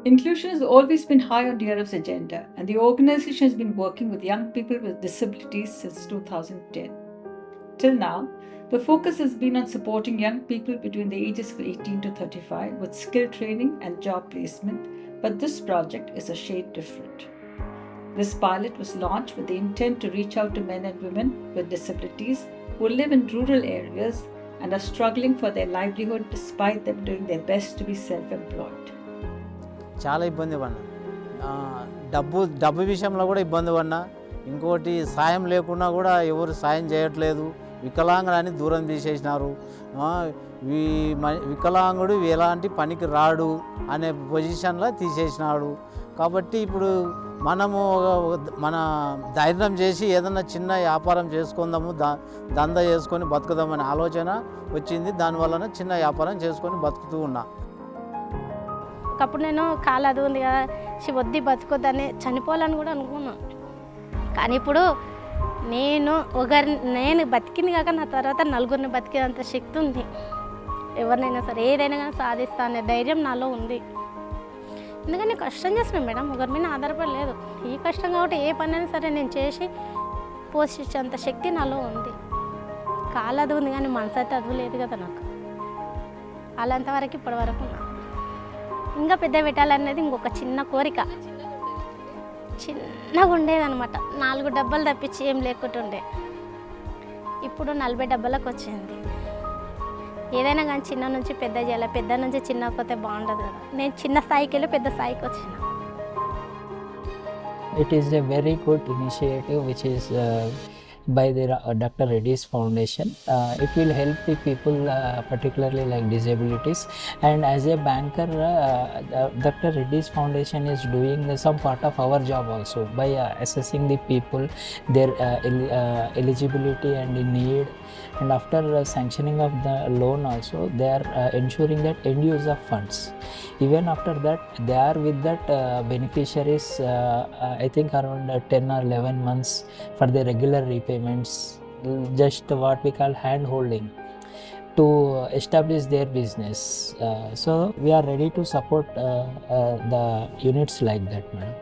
Inclusion has always been high on DRF's agenda, and the organization has been working with young people with disabilities since 2010. Till now, the focus has been on supporting young people between the ages of 18 to 35 with skill training and job placement, but this project is a shade different. This pilot was launched with the intent to reach out to men and women with disabilities who live in rural areas and are struggling for their livelihood despite them doing their best to be self-employed. చాలా ఇబ్బంది పడినా డబ్బు విషయంలో కూడా ఇబ్బంది పడినా. ఇంకోటి సాయం లేకున్నా కూడా ఎవరు సాయం చేయట్లేదు. వికలాంగులని దూరం తీసేసినారు. వికలాంగుడు ఎలాంటి పనికి రాడు అనే పొజిషన్లో తీసేసినాడు. కాబట్టి ఇప్పుడు మనము మన ధైర్యం చేసి ఏదన్నా చిన్న వ్యాపారం చేసుకుందాము, దందా చేసుకొని బతుకుదామనే ఆలోచన వచ్చింది. దానివలన చిన్న వ్యాపారం చేసుకొని బతుకుతూ ఉన్నా. ఒకప్పుడు నేను కాలు అది ఉంది కదా వద్ది బతుకొద్దని చనిపోవాలని కూడా అనుకున్నాను. కానీ ఇప్పుడు నేను బతికింది కాక నా తర్వాత నలుగురిని బతికేంత శక్తి ఉంది. ఎవరినైనా సరే ఏదైనా కానీ సాధిస్తా అనే ధైర్యం నాలో ఉంది. ఎందుకంటే నేను కష్టం చేస్తున్నాను మేడం, ఒకరి మీద ఆధారపడలేదు. ఈ కష్టం కాబట్టి ఏ పని అయినా సరే నేను చేసి పోషించేంత శక్తి నాలో ఉంది. కాలు అది ఉంది కానీ మనసు అయితే అది లేదు కదా నాకు. అలాంతవరకు ఇప్పటివరకు ఇంకా పెద్ద పెట్టాలనేది ఇంకొక చిన్న కోరిక. చిన్నగా ఉండేదన్నమాట, 4 డబ్బాలు తప్పించి ఏం లేకుంటుండే. ఇప్పుడు 40 డబ్బాలకు వచ్చింది. ఏదైనా కానీ చిన్న నుంచి పెద్ద చేయాలి, పెద్ద నుంచి చిన్న పోతే బాగుండదు కదా. నేను చిన్న స్థాయికి వెళ్ళి పెద్ద స్థాయికి వచ్చిన. It is a very good initiative which is by the Dr. Reddy's Foundation. It will help the people particularly like disabilities, and as a banker Dr. Reddy's Foundation is doing some part of our job also by assessing the people, their eligibility and need, and after sanctioning of the loan also they are ensuring that end use of funds. Even after that they are with that beneficiaries I think around 10 or 11 months for the regular repayments, just what we call hand holding to establish their business. So we are ready to support the units like that, madam.